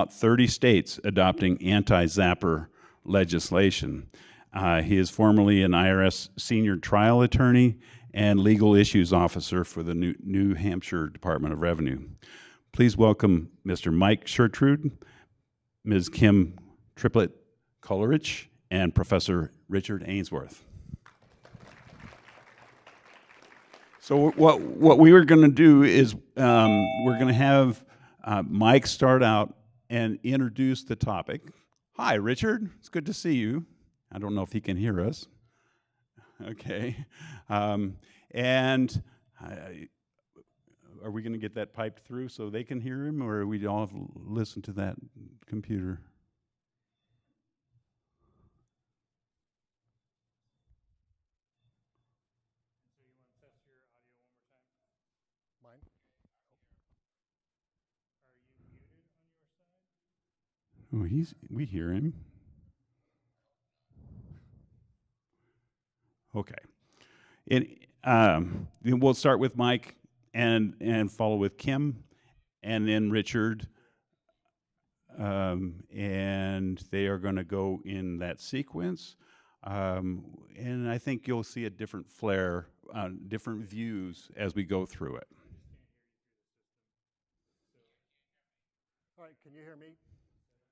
30 states adopting anti-zapper legislation. He is formerly an IRS senior trial attorney and legal issues officer for the New Hampshire Department of Revenue. Please welcome Mr. Mike Shertrude, Ms. Kim Triplett-Coleridge, and Professor Richard Ainsworth. So what we were going to do is we're going to have Mike start out and introduce the topic. Hi, Richard. It's good to see you. I don't know if he can hear us. Okay. Are we going to get that piped through so they can hear him, or are we all listen to that computer? So you want to test your audio one more time? Mine? Are you muted on your side? Oh, we hear him. Okay. Then we'll start with Mike and follow with Kim and then Richard. And they are going to go in that sequence. And I think you'll see a different flair, different views as we go through it. All right, can you hear me?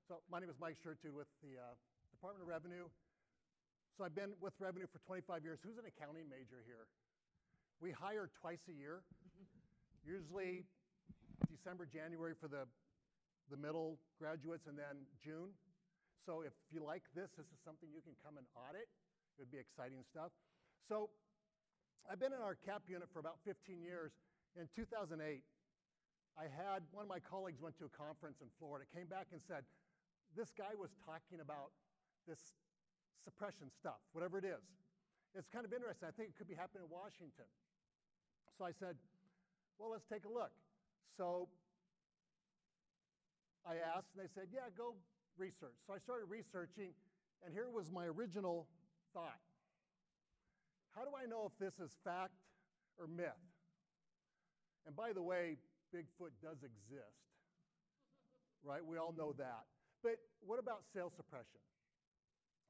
So my name is Mike Shertrude with the Department of Revenue. So I've been with Revenue for 25 years. Who's an accounting major here? We hire twice a year, usually December, January for the middle graduates, and then June. So if you like this is something you can come and audit. It would be exciting stuff. So I've been in our CAP unit for about 15 years. In 2008, I had one of my colleagues went to a conference in Florida, came back and said, this guy was talking about this suppression stuff, whatever it is. It's kind of interesting. I think it could be happening in Washington. So I said, well, let's take a look. So I asked, and they said, yeah, go research. So I started researching, and here was my original thought. How do I know if this is fact or myth? And by the way, Bigfoot does exist, right? We all know that. But what about sales suppression?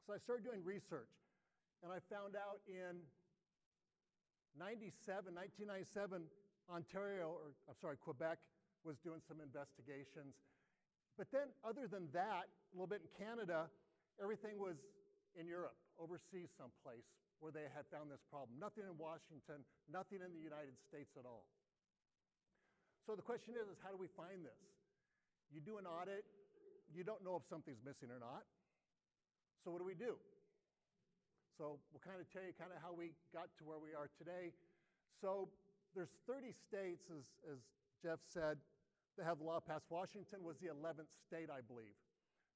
So I started doing research, and I found out in 1997, Quebec was doing some investigations. But then, other than that, a little bit in Canada, everything was in Europe, overseas someplace, where they had found this problem. Nothing in Washington, nothing in the United States at all. So the question is how do we find this? You do an audit, you don't know if something's missing or not. So what do? So we'll kind of tell you kind of how we got to where we are today. So there's 30 states, as Jeff said, that have the law passed. Washington was the 11th state, I believe.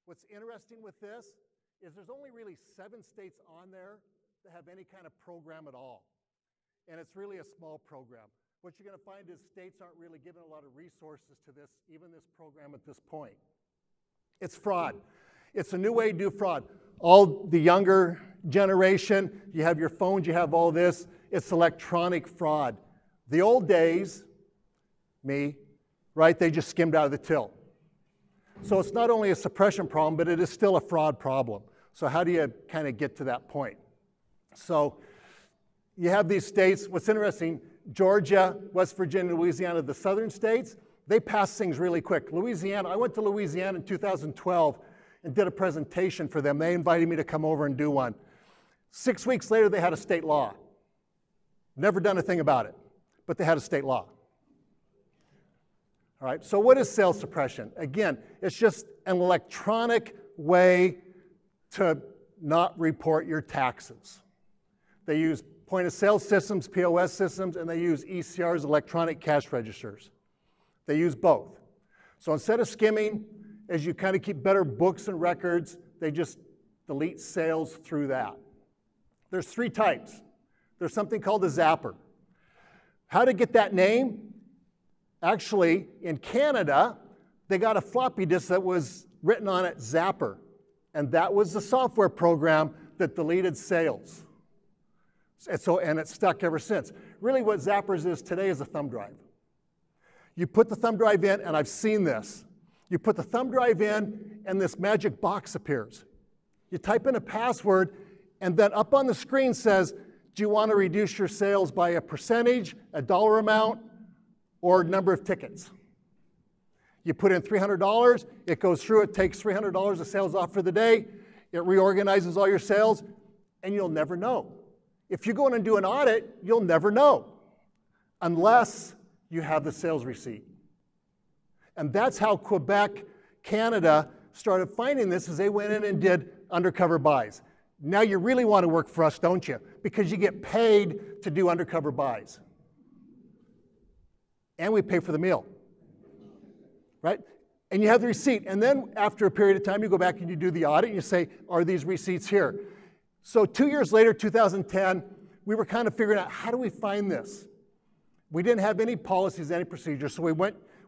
What's interesting with this is there's only really 7 states on there that have any kind of program at all. And it's really a small program. What you're going to find is states aren't really giving a lot of resources to this, even this program at this point. It's fraud. It's a new way to do fraud. All the younger generation, you have your phones, you have all this. It's electronic fraud. The old days, right, they just skimmed out of the till. So it's not only a suppression problem, but it is still a fraud problem. So how do you kind of get to that point? So you have these states. What's interesting, Georgia, West Virginia, Louisiana, the southern states, they pass things really quick. Louisiana, I went to Louisiana in 2012 and did a presentation for them. They invited me to come over and do one. 6 weeks later, they had a state law. Never done a thing about it, but they had a state law. All right, so what is sales suppression? Again, it's just an electronic way to not report your taxes. They use point-of-sale systems, POS systems, and they use ECRs, electronic cash registers. They use both. So instead of skimming, as you kind of keep better books and records, they just delete sales through that. There's 3 types. There's something called a zapper. How to get that name? Actually, in Canada, they got a floppy disk that was written on it Zapper. And that was the software program that deleted sales. And it's stuck ever since. Really what Zappers is today is a thumb drive. You put the thumb drive in, and I've seen this. You put the thumb drive in, and this magic box appears. You type in a password, and then up on the screen says, do you want to reduce your sales by a percentage, a dollar amount, or number of tickets? You put in $300, it goes through, it takes $300 of sales off for the day, it reorganizes all your sales, and you'll never know. If you go in and do an audit, you'll never know unless you have the sales receipt. And that's how Quebec, Canada started finding this, as they went in and did undercover buys. Now you really want to work for us, don't you? Because you get paid to do undercover buys. And we pay for the meal, right? And you have the receipt. And then after a period of time, you go back and you do the audit and you say, are these receipts here? So 2 years later, 2010, we were kind of figuring out, how do we find this? We didn't have any policies, any procedures. So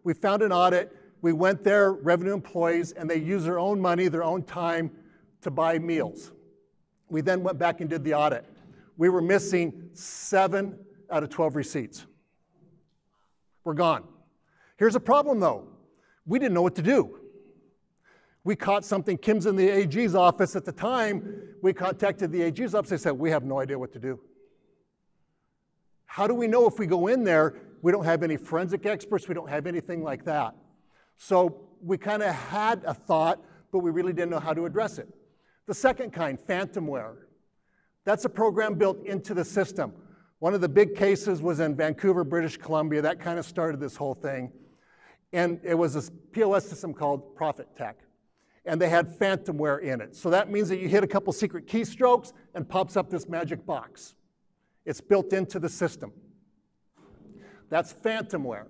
we found an audit. We went there, revenue employees, and they used their own money, their own time to buy meals. We then went back and did the audit. We were missing 7 out of 12 receipts. We're gone. Here's a problem, though. We didn't know what to do. We caught something. Kim's in the AG's office at the time. We contacted the AG's office. They said, we have no idea what to do. How do we know if we go in there? We don't have any forensic experts. We don't have anything like that. So we kind of had a thought, but we really didn't know how to address it. The second kind, phantomware. That's a program built into the system. One of the big cases was in Vancouver, British Columbia. That kind of started this whole thing. And it was a POS system called Profit Tech. And they had phantomware in it. So that means that you hit a couple secret keystrokes and pops up this magic box. It's built into the system. That's phantomware.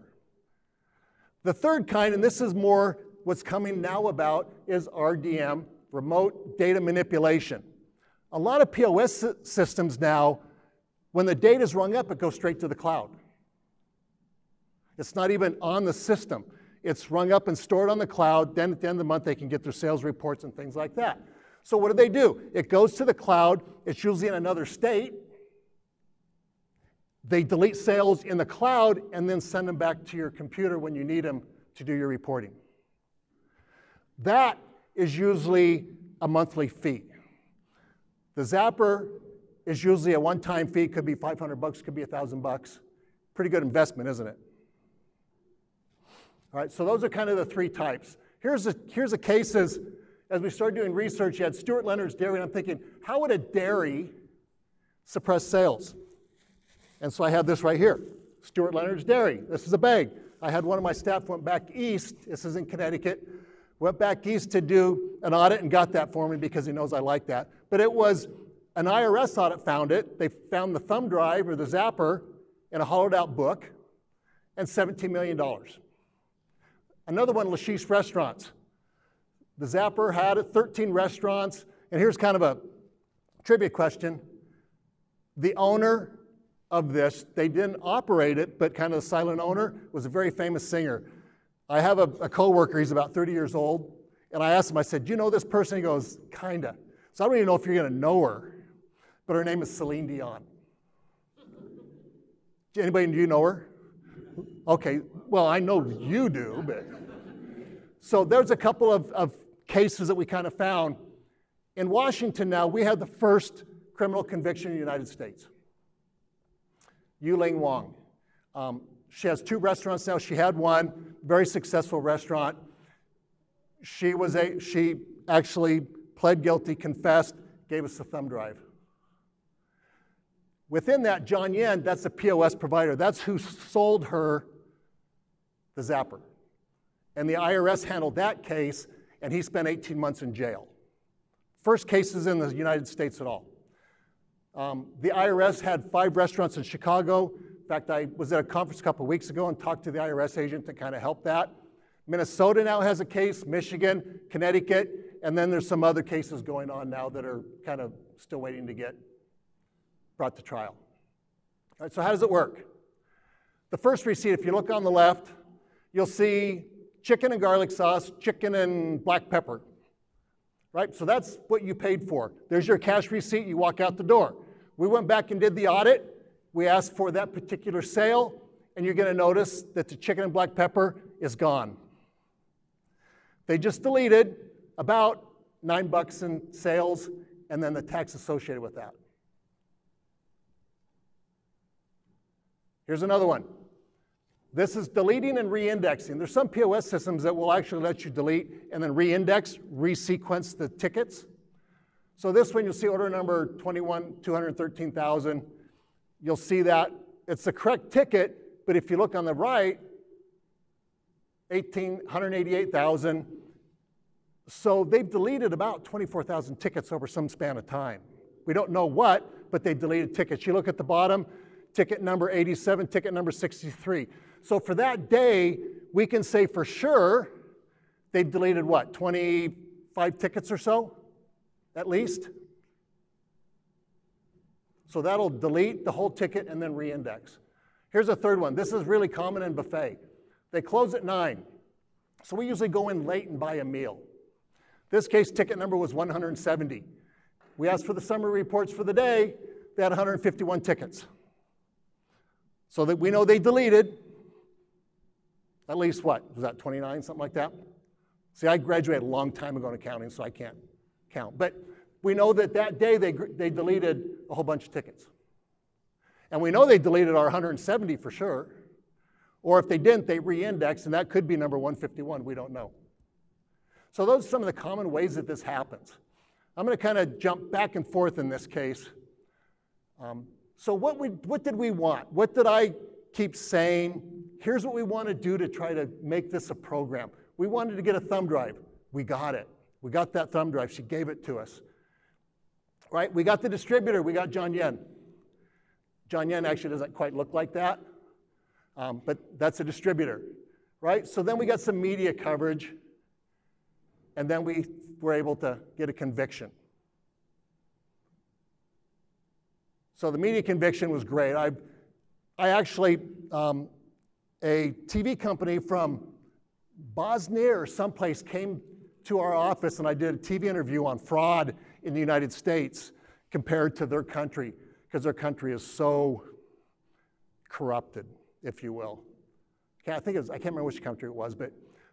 The third kind, and this is more what's coming now about, is RDM, remote data manipulation. A lot of POS systems now, when the data is rung up, it goes straight to the cloud. It's not even on the system. It's rung up and stored on the cloud. Then at the end of the month, they can get their sales reports and things like that. So what do? It goes to the cloud. It's usually in another state. They delete sales in the cloud and then send them back to your computer when you need them to do your reporting. That is usually a monthly fee. The Zapper is usually a one-time fee. Could be $500, could be $1,000. Pretty good investment, isn't it? All right, so those are kind of the 3 types. Here's the cases. As we started doing research, you had Stuart Leonard's Dairy, and I'm thinking, how would a dairy suppress sales? And so I have this right here, Stuart Leonard's Dairy. This is a bag. I had one of my staff went back east, this is in Connecticut, went back east to do an audit and got that for me because he knows I like that. But it was an IRS audit found it. They found the thumb drive or the Zapper in a hollowed out book and $17 million. Another one, Lashish Restaurants. The Zapper had it, 13 restaurants. And here's kind of a trivia question. The owner of this, they didn't operate it, but kind of the silent owner, was a very famous singer. I have a coworker, he's about 30 years old, and I asked him, I said, do you know this person? He goes, kinda. So I don't even know if you're gonna know her, but her name is Celine Dion. Anybody, do you know her? Okay, well, I know you do, but. So there's a couple of cases that we kind of found. In Washington now, we have the first criminal conviction in the United States. Yuling Wang. She has 2 restaurants now. She had one, very successful restaurant. She actually pled guilty, confessed, gave us the thumb drive. Within that, John Yen, that's the POS provider. That's who sold her the Zapper. And the IRS handled that case, and he spent 18 months in jail. First cases in the United States at all. The IRS had 5 restaurants in Chicago. In fact, I was at a conference a couple weeks ago and talked to the IRS agent to kind of help that. Minnesota now has a case, Michigan, Connecticut, and then there's some other cases going on now that are kind of still waiting to get brought to trial. All right, so how does it work? The first receipt, if you look on the left, you'll see chicken and garlic sauce, chicken and black pepper. Right, so that's what you paid for. There's your cash receipt, you walk out the door. We went back and did the audit. We asked for that particular sale, and you're gonna notice that the chicken and black pepper is gone. They just deleted about $9 in sales and then the tax associated with that. Here's another one. This is deleting and re-indexing. There's some POS systems that will actually let you delete and then re-index, re-sequence the tickets. So this one, you'll see order number 21,213,000. You'll see that it's the correct ticket, but if you look on the right, 188,000. So they've deleted about 24,000 tickets over some span of time. We don't know what, but they deleted tickets. You look at the bottom, ticket number 87, ticket number 63. So for that day, we can say for sure they deleted what, 25 tickets or so, at least? So that'll delete the whole ticket and then re-index. Here's a third one. This is really common in buffet. They close at 9. So we usually go in late and buy a meal. This case, ticket number was 170. We asked for the summary reports for the day. They had 151 tickets. So that we know they deleted at least what? Was that 29, something like that? See, I graduated a long time ago in accounting, so I can't count. But we know that that day they deleted a whole bunch of tickets. And we know they deleted our 170 for sure. Or if they didn't, they re-indexed, and that could be number 151. We don't know. So those are some of the common ways that this happens. I'm going to kind of jump back and forth in this case. So what did we want? What did I keep saying? Here's what we want to do to try to make this a program. We wanted to get a thumb drive. We got it. We got that thumb drive. She gave it to us. Right? We got the distributor. We got John Yen. John Yen actually doesn't quite look like that, but that's a distributor. Right? So then we got some media coverage, and then we were able to get a conviction. So the media conviction was great. I actually, a TV company from Bosnia or someplace came to our office, and I did a TV interview on fraud in the United States compared to their country, because their country is so corrupted, if you will. I can't remember which country it was, but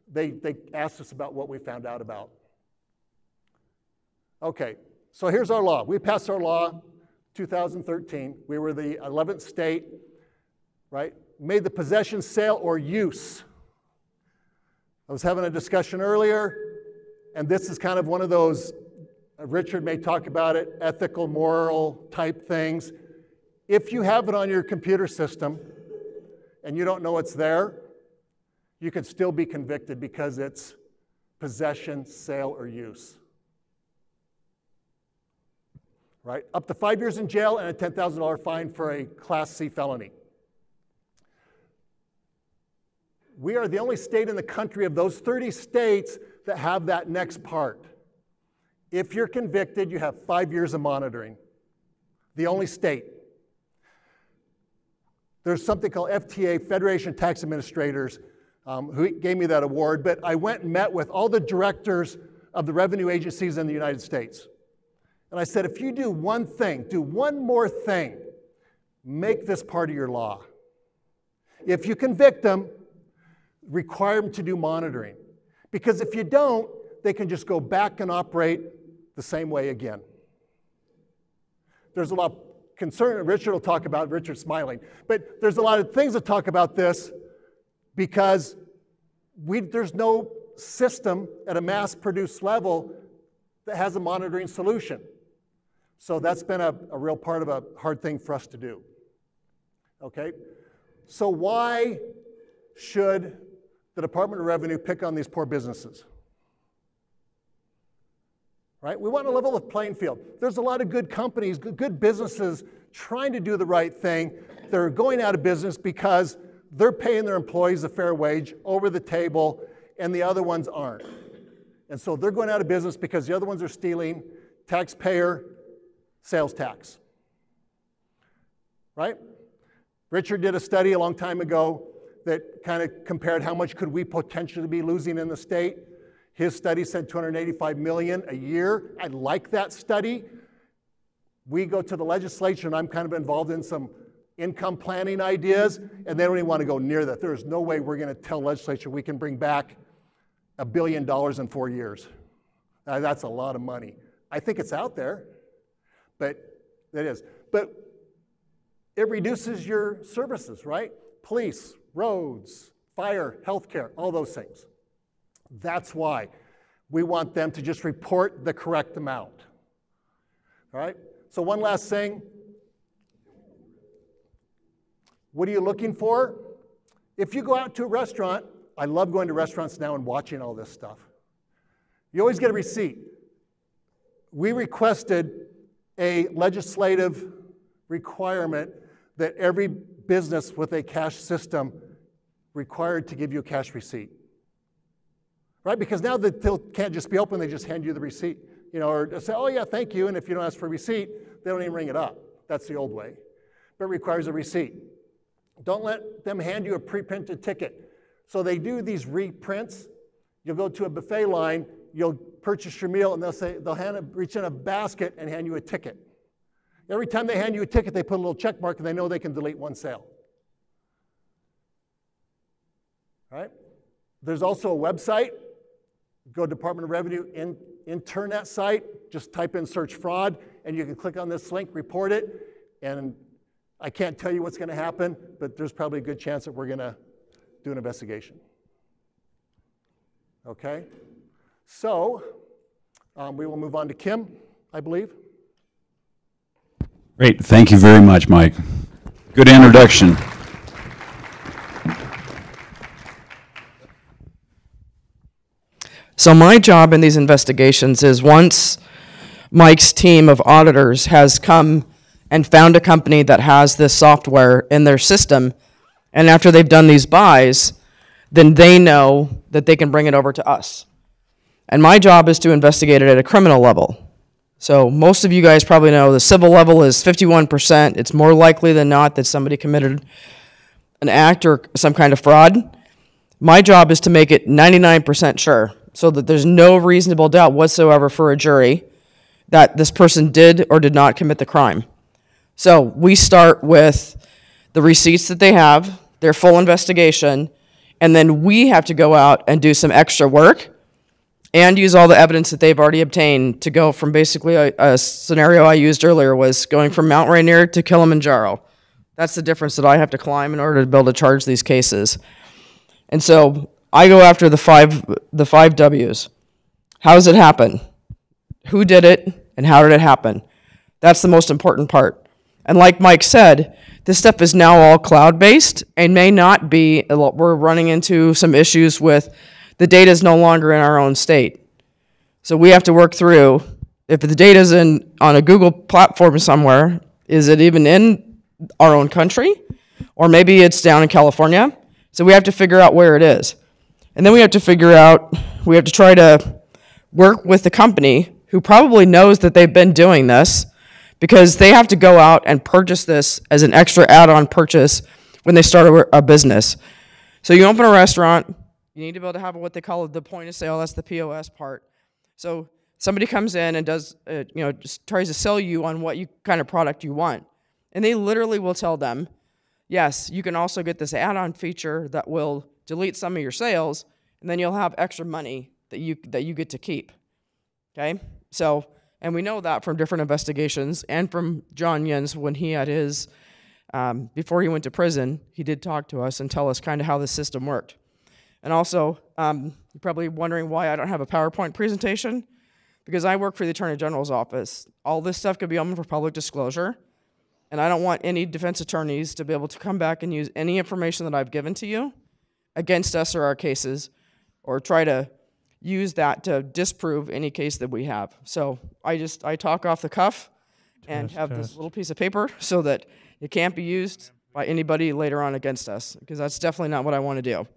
they asked us about what we found out about. Okay, so here's our law. We passed our law 2013. We were the 11th state, right? Made the possession, sale, or use. I was having a discussion earlier, and this is kind of one of those, Richard may talk about it, ethical, moral type things. If you have it on your computer system and you don't know it's there, you can still be convicted because it's possession, sale, or use. Right? Up to 5 years in jail and a $10,000 fine for a Class C felony. We are the only state in the country of those 30 states that have that next part. If you're convicted, you have 5 years of monitoring. The only state. There's something called FTA, Federation of Tax Administrators, who gave me that award, but I went and met with all the directors of the revenue agencies in the United States. And I said, if you do one thing, do one more thing, make this part of your law. If you convict them, require them to do monitoring. Because if you don't, they can just go back and operate the same way again. There's a lot of concern, Richard will talk about, Richard's smiling, but there's a lot of things to talk about this because there's no system at a mass-produced level that has a monitoring solution. So that's been a real part of a hard thing for us to do. Okay? So why should the Department of Revenue pick on these poor businesses? Right? We want to level the playing field. There's a lot of good companies, good businesses trying to do the right thing. They're going out of business because they're paying their employees a fair wage over the table and the other ones aren't. And so they're going out of business because the other ones are stealing taxpayer sales tax. Right? Richard did a study a long time ago that kind of compared how much could we potentially be losing in the state. His study said $285 million a year. I like that study. We go to the legislature, and I'm kind of involved in some income planning ideas, and they don't even want to go near that. There is no way we're going to tell legislature we can bring back $1 billion in 4 years. That's a lot of money. I think it's out there, but that is. But it reduces your services, right? Police, roads, fire, healthcare, all those things. That's why we want them to just report the correct amount. All right? So one last thing. What are you looking for? If you go out to a restaurant, I love going to restaurants now and watching all this stuff. You always get a receipt. We requested a legislative requirement that every business with a cash system required to give you a cash receipt. Right? Because now the till can't just be open, they just hand you the receipt. You know, or say, oh yeah, thank you, and if you don't ask for a receipt, they don't even ring it up. That's the old way. But it requires a receipt. Don't let them hand you a pre-printed ticket. So they do these reprints. You'll go to a buffet line, you'll purchase your meal, and they'll reach in a basket and hand you a ticket. Every time they hand you a ticket, they put a little check mark, and they know they can delete one sale. All right? There's also a website. Go to Department of Revenue internet site, just type in search fraud, and you can click on this link, report it, and I can't tell you what's going to happen, but there's probably a good chance that we're going to do an investigation. Okay? So, we will move on to Kim, I believe. Great. Thank you very much, Mike. Good introduction. So my job in these investigations is once Mike's team of auditors has come and found a company that has this software in their system, and after they've done these buys, then they know that they can bring it over to us. And my job is to investigate it at a criminal level. So most of you guys probably know the civil level is 51%. It's more likely than not that somebody committed an act or some kind of fraud. My job is to make it 99% sure, so that there's no reasonable doubt whatsoever for a jury that this person did or did not commit the crime. So we start with the receipts that they have, their full investigation, and then we have to go out and do some extra work and use all the evidence that they've already obtained to go from basically a scenario I used earlier was going from Mount Rainier to Kilimanjaro. That's the difference that I have to climb in order to be able to charge these cases. And so I go after the five W's. How does it happen? Who did it, and how did it happen? That's the most important part. And like Mike said, this stuff is now all cloud-based and may not be, we're running into some issues with the data is no longer in our own state. So we have to work through, if the data is on a Google platform somewhere, is it even in our own country? Or maybe it's down in California. So we have to figure out where it is. And then we have to try to work with the company who probably knows that they've been doing this, because they have to go out and purchase this as an extra add-on purchase when they start a business. So you open a restaurant, you need to be able to have what they call the point of sale. That's the POS part. So somebody comes in and does, just tries to sell you on what kind of product you want. And they literally will tell them, yes, you can also get this add-on feature that will delete some of your sales, and then you'll have extra money that you get to keep. Okay? So, and we know that from different investigations and from John Jens when he had his, before he went to prison, he did talk to us and tell us kind of how the system worked. And also, you're probably wondering why I don't have a PowerPoint presentation, because I work for the Attorney General's office. All this stuff could be open for public disclosure, and I don't want any defense attorneys to be able to come back and use any information that I've given to you against us or our cases, or try to use that to disprove any case that we have. So I talk off the cuff and have this little piece of paper so that it can't be used by anybody later on against us, because that's definitely not what I want to do.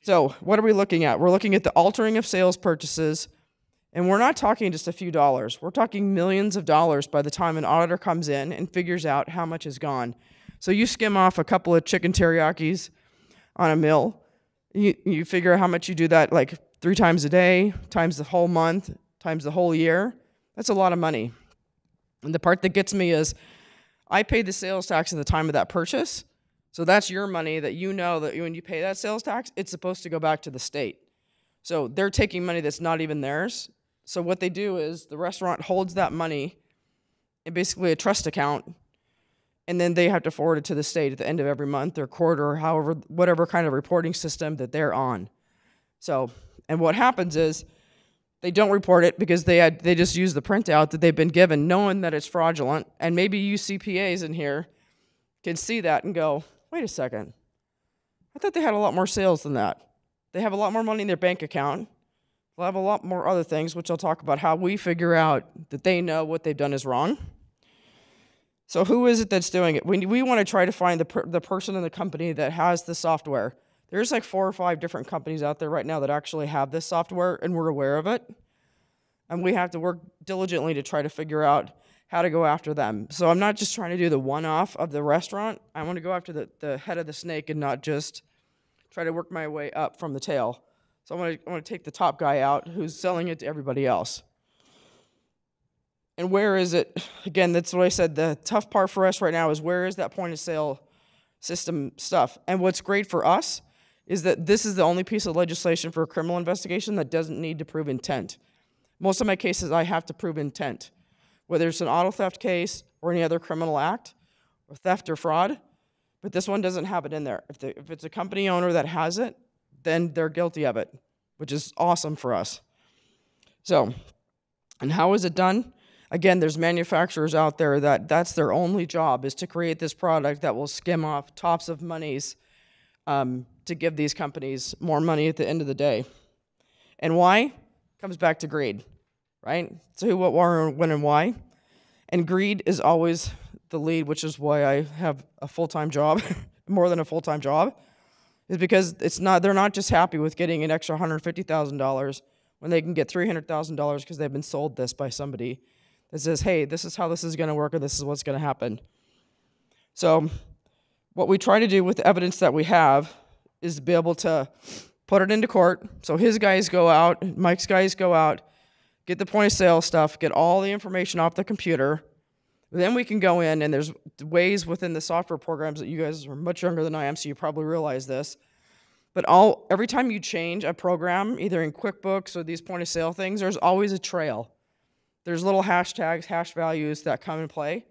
So what are we looking at? We're looking at the altering of sales purchases, and we're not talking just a few dollars. We're talking millions of dollars by the time an auditor comes in and figures out how much is gone. So you skim off a couple of chicken teriyakis on a mill, you figure how much you do that, like 3 times a day, times the whole month, times the whole year. That's a lot of money. And the part that gets me is I paid the sales tax at the time of that purchase. So that's your money that you know that when you pay that sales tax, it's supposed to go back to the state. So they're taking money that's not even theirs. So what they do is the restaurant holds that money in basically a trust account, and then they have to forward it to the state at the end of every month or quarter or however, whatever kind of reporting system that they're on. So, and what happens is they don't report it because they just use the printout that they've been given, knowing that it's fraudulent. And maybe you CPAs in here can see that and go, wait a second, I thought they had a lot more sales than that. They have a lot more money in their bank account. They'll have a lot more other things, which I'll talk about how we figure out that they know what they've done is wrong. So who is it that's doing it? We want to try to find the person in the company that has the software. There's like 4 or 5 different companies out there right now that actually have this software, and we're aware of it. And we have to work diligently to try to figure out how to go after them. So I'm not just trying to do the one-off of the restaurant. I want to go after the head of the snake and not just try to work my way up from the tail. So I want to take the top guy out who's selling it to everybody else. And where is it? Again, that's what I said. The tough part for us right now is where is that point of sale system stuff? And what's great for us is that this is the only piece of legislation for a criminal investigation that doesn't need to prove intent. Most of my cases, I have to prove intent, whether it's an auto theft case or any other criminal act or theft or fraud. But this one doesn't have it in there. If it's a company owner that has it, then they're guilty of it, which is awesome for us. So, and how is it done? Again, there's manufacturers out there that's their only job is to create this product that will skim off tops of monies to give these companies more money at the end of the day. And why? Comes back to greed, right? So who, what, where, when, and why. And greed is always the lead, which is why I have a full-time job, more than a full-time job, is because they're not just happy with getting an extra $150,000 when they can get $300,000 because they've been sold this by somebody that says, hey, this is how this is going to work, or this is what's going to happen. So what we try to do with the evidence that we have is be able to put it into court. So his guys go out, Mike's guys go out, get the point of sale stuff, get all the information off the computer. Then we can go in, and there's ways within the software programs that you guys are much younger than I am, so you probably realize this. But every time you change a program, either in QuickBooks or these point of sale things, there's always a trail. There's little hashtags, hash values that come in play.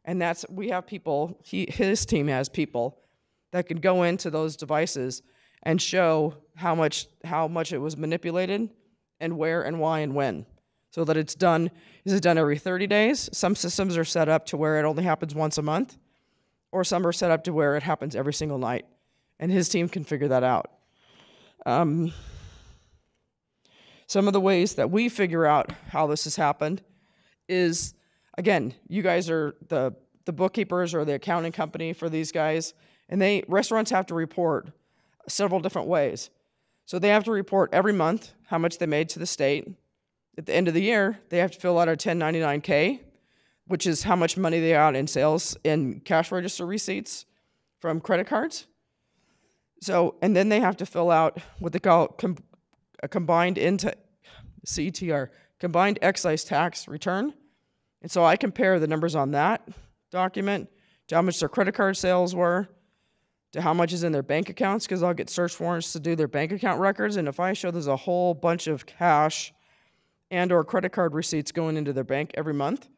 And we have people, his team has people that can go into those devices and show how much it was manipulated and where and why and when. So that it's done. Is it done every 30 days? Some systems are set up to where it only happens once a month, or some are set up to where it happens every single night. And his team can figure that out. Some of the ways that we figure out how this has happened is, again, you guys are the bookkeepers or the accounting company for these guys, and restaurants have to report several different ways. So they have to report every month how much they made to the state. At the end of the year, they have to fill out a 1099-K, which is how much money they got in sales in cash register receipts from credit cards. So, and then they have to fill out what they call a combined CETR, combined excise tax return. And so I compare the numbers on that document to how much their credit card sales were, to how much is in their bank accounts, because I'll get search warrants to do their bank account records. And if I show there's a whole bunch of cash and or credit card receipts going into their bank every month,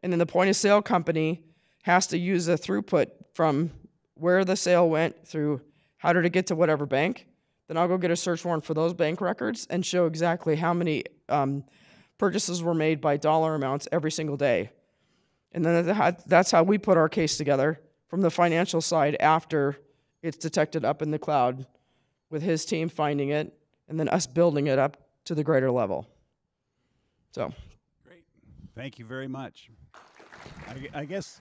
and then the point of sale company has to use a throughput from where the sale went through how did it get to whatever bank, then I'll go get a search warrant for those bank records and show exactly how many purchases were made by dollar amounts every single day. And then that's how we put our case together from the financial side after it's detected up in the cloud with his team finding it and then us building it up to the greater level. So. Great. Thank you very much. I guess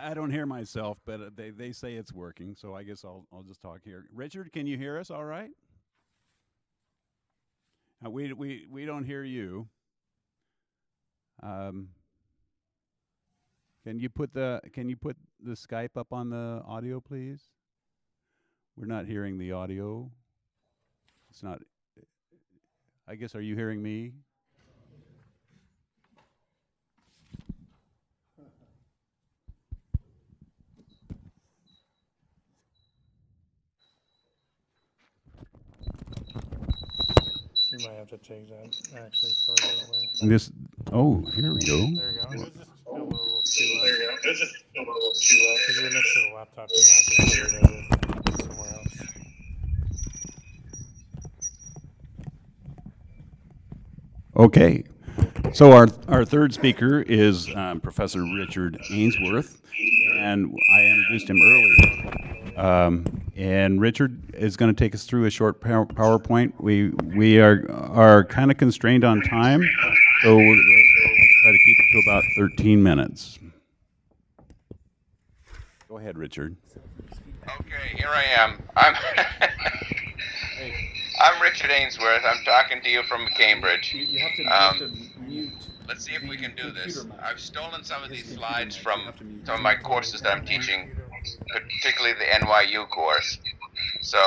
I don't hear myself, but they say it's working, so I guess I'll just talk here. Richard, can you hear us all right? We don't hear you. Can you put the Skype up on the audio, please? We're not hearing the audio. It's not. I guess, are you hearing me? You might have to take that actually further away. This, oh, here we go. There you go. It was just a little too low. There you go. It was just a little too low. Because you're next to the laptop, you have to put it over somewhere else. Okay. So our third speaker is Professor Richard Ainsworth, and I introduced him earlier. And Richard is going to take us through a short PowerPoint. We are kind of constrained on time, so we'll try to keep it to about 13 minutes. Go ahead, Richard. Okay, here I am. I'm Richard Ainsworth. I'm talking to you from Cambridge. You have to mute. Let's see if we can do this. I've stolen some of these slides from some of my courses that I'm teaching, particularly the NYU course. So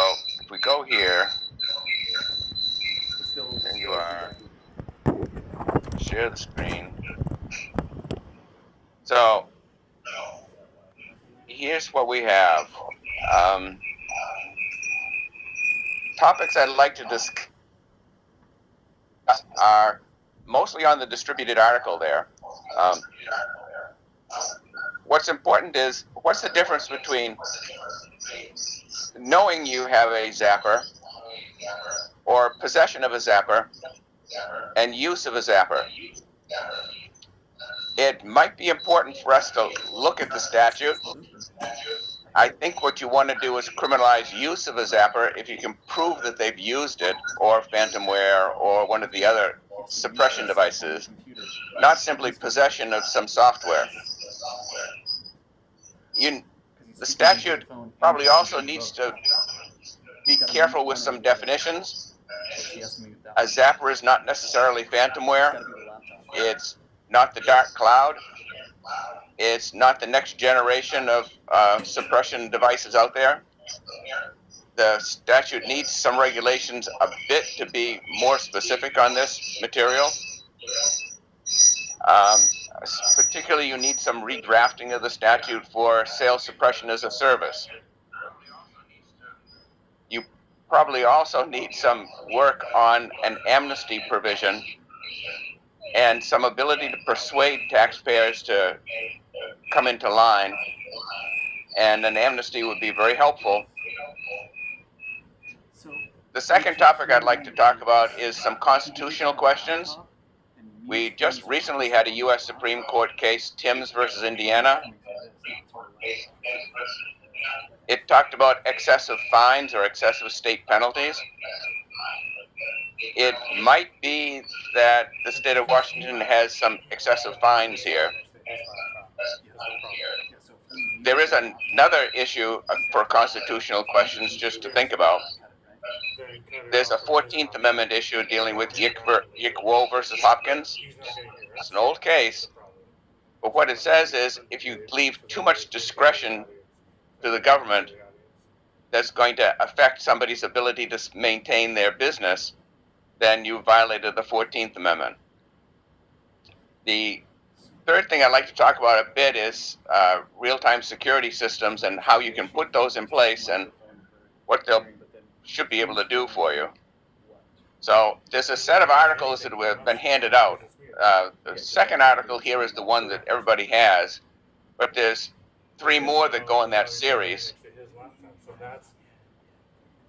if we go here, there you are. Share the screen. So here's what we have. Topics I'd like to discuss are mostly on the distributed article there. What's important is, what's the difference between knowing you have a zapper or possession of a zapper and use of a zapper? It might be important for us to look at the statute. I think what you want to do is criminalize use of a zapper if you can prove that they've used it, or phantomware, or one of the other suppression devices, not simply possession of some software. The statute probably also needs to be careful with some definitions. A zapper is not necessarily phantomware. It's not the dark cloud. It's not the next generation of suppression devices out there. The statute needs some regulations a bit to be more specific on this material. Particularly, you need some redrafting of the statute for sales suppression as a service. You probably also need some work on an amnesty provision and some ability to persuade taxpayers to come into line, and an amnesty would be very helpful. The second topic I'd like to talk about is some constitutional questions. We just recently had a U.S. Supreme Court case, Timms versus Indiana. It talked about excessive fines or excessive state penalties. It might be that the state of Washington has some excessive fines here. There is another issue for constitutional questions just to think about. There's a 14th Amendment issue dealing with Yick-Wo versus Hopkins. It's an old case, but what it says is if you leave too much discretion to the government, that's going to affect somebody's ability to maintain their business, then you violated the 14th Amendment. The third thing I'd like to talk about a bit is real-time security systems and how you can put those in place and what they'll should be able to do for you. So there's a set of articles that have been handed out. The second article here is the one that everybody has, but there's 3 more that go in that series.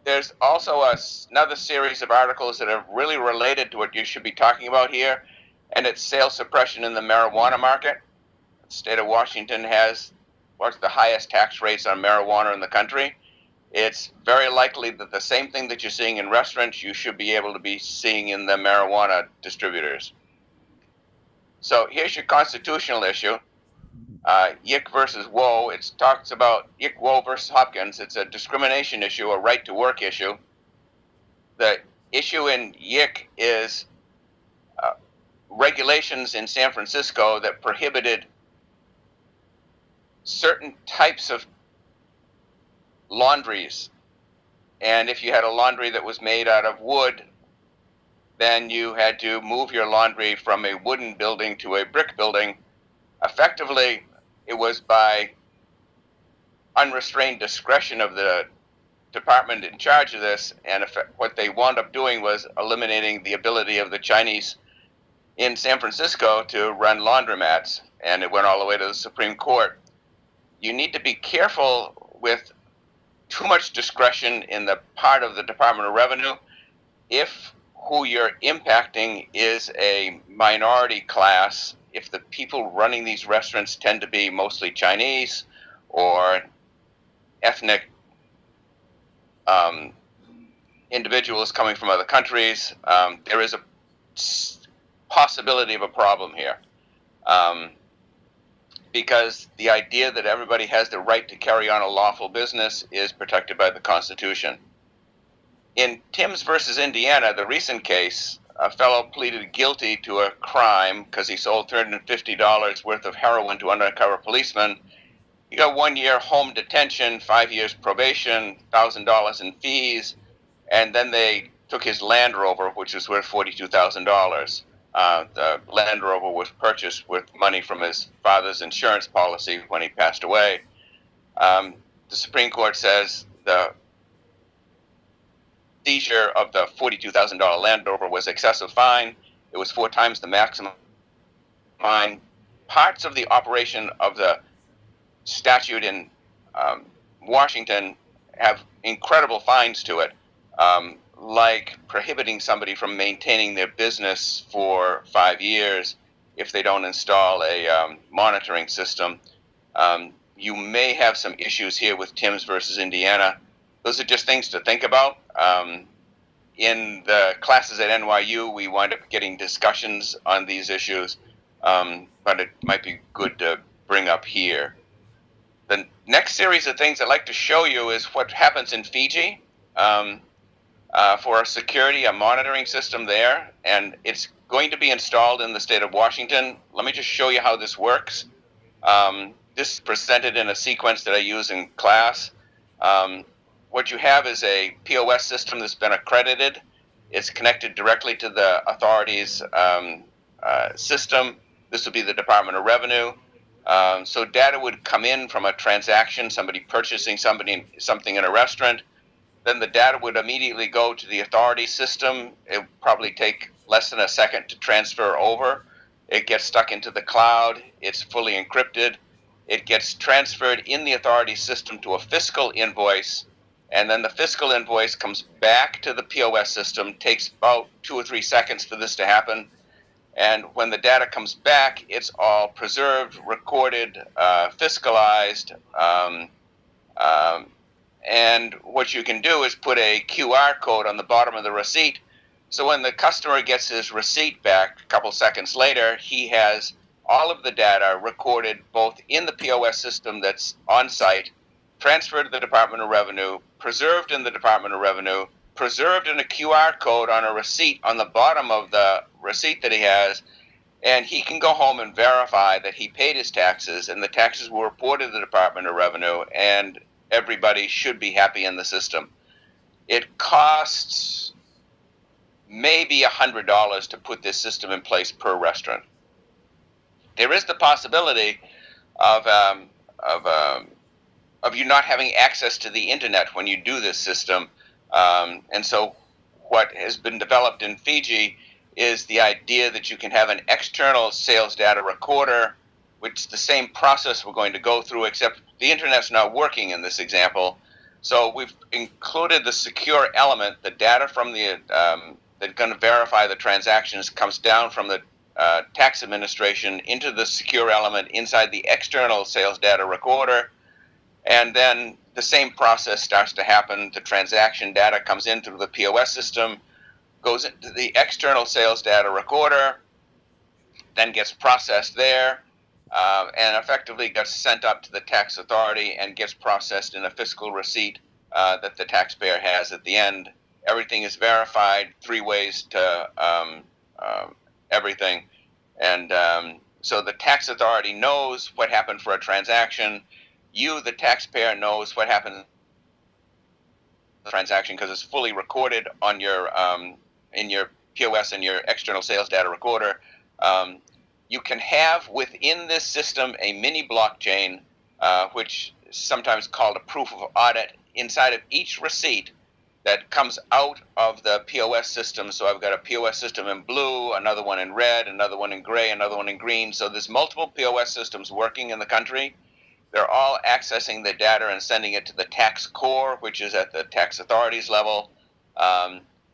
There's also another series of articles that are really related to what you should be talking about here, and it's sales suppression in the marijuana market. The state of Washington has what's the highest tax rates on marijuana in the country. It's very likely that the same thing that you're seeing in restaurants, you should be able to be seeing in the marijuana distributors. So here's your constitutional issue. Yick versus Wo. It talks about Yick-Wo versus Hopkins. It's a discrimination issue, a right to work issue. The issue in Yick is regulations in San Francisco that prohibited certain types of laundries. And if you had a laundry that was made out of wood, then you had to move your laundry from a wooden building to a brick building. Effectively, it was by unrestrained discretion of the department in charge of this, and what they wound up doing was eliminating the ability of the Chinese in San Francisco to run laundromats, and it went all the way to the Supreme Court. You need to be careful with too much discretion in the part of the Department of Revenue if who you're impacting is a minority class, if the people running these restaurants tend to be mostly Chinese or ethnic individuals coming from other countries, there is a possibility of a problem here. Because the idea that everybody has the right to carry on a lawful business is protected by the Constitution. In Timms versus Indiana, the recent case, a fellow pleaded guilty to a crime because he sold $350 worth of heroin to undercover policemen. He got 1 year home detention, 5 years probation, $1,000 in fees, and then they took his Land Rover, which was worth $42,000. The Land Rover was purchased with money from his father's insurance policy when he passed away. The Supreme Court says the seizure of the $42,000 Land Rover was excessive fine. It was 4 times the maximum fine. Parts of the operation of the statute in Washington have incredible fines to it, like prohibiting somebody from maintaining their business for 5 years if they don't install a monitoring system. You may have some issues here with Timms versus Indiana. Those are just things to think about. In the classes at NYU, we wind up getting discussions on these issues, but it might be good to bring up here. The next series of things I'd like to show you is what happens in Fiji for a security, a monitoring system there, and it's going to be installed in the state of Washington. Let me just show you how this works. This is presented in a sequence that I use in class. What you have is a POS system that's been accredited. It's connected directly to the authorities' system. This would be the Department of Revenue. So data would come in from a transaction, somebody purchasing something in a restaurant. Then the data would immediately go to the authority system. It would probably take less than a second to transfer over. It gets stuck into the cloud. It's fully encrypted. It gets transferred in the authority system to a fiscal invoice, and then the fiscal invoice comes back to the POS system. Takes about 2 or 3 seconds for this to happen. And when the data comes back, it's all preserved, recorded, fiscalized, and what you can do is put a QR code on the bottom of the receipt. So when the customer gets his receipt back a couple seconds later, he has all of the data recorded both in the POS system that's on site, transferred to the Department of Revenue, preserved in the Department of Revenue, preserved in a QR code on a receipt on the bottom of the receipt that he has, and he can go home and verify that he paid his taxes and the taxes were reported to the Department of Revenue, and everybody should be happy in the system. It costs maybe $100 to put this system in place per restaurant. There is the possibility of you not having access to the internet when you do this system. And so what has been developed in Fiji is the idea that you can have an external sales data recorder, which is the same process we're going to go through, except the internet's not working in this example. So we've included the secure element. The data from the that's going to verify the transactions comes down from the tax administration into the secure element inside the external sales data recorder. And then the same process starts to happen. The transaction data comes in through the POS system, goes into the external sales data recorder, then gets processed there, and effectively gets sent up to the tax authority and gets processed in a fiscal receipt that the taxpayer has at the end. Everything is verified, 3 ways to everything. And so the tax authority knows what happened for a transaction. You, the taxpayer, knows what happened in the transaction because it's fully recorded on your in your POS and your external sales data recorder. You can have within this system a mini blockchain, which is sometimes called a proof of audit. inside of each receipt that comes out of the POS system. So I've got a POS system in blue, another one in red, another one in gray, another one in green. So there's multiple POS systems working in the country. They're all accessing the data and sending it to the tax core, which is at the tax authorities level.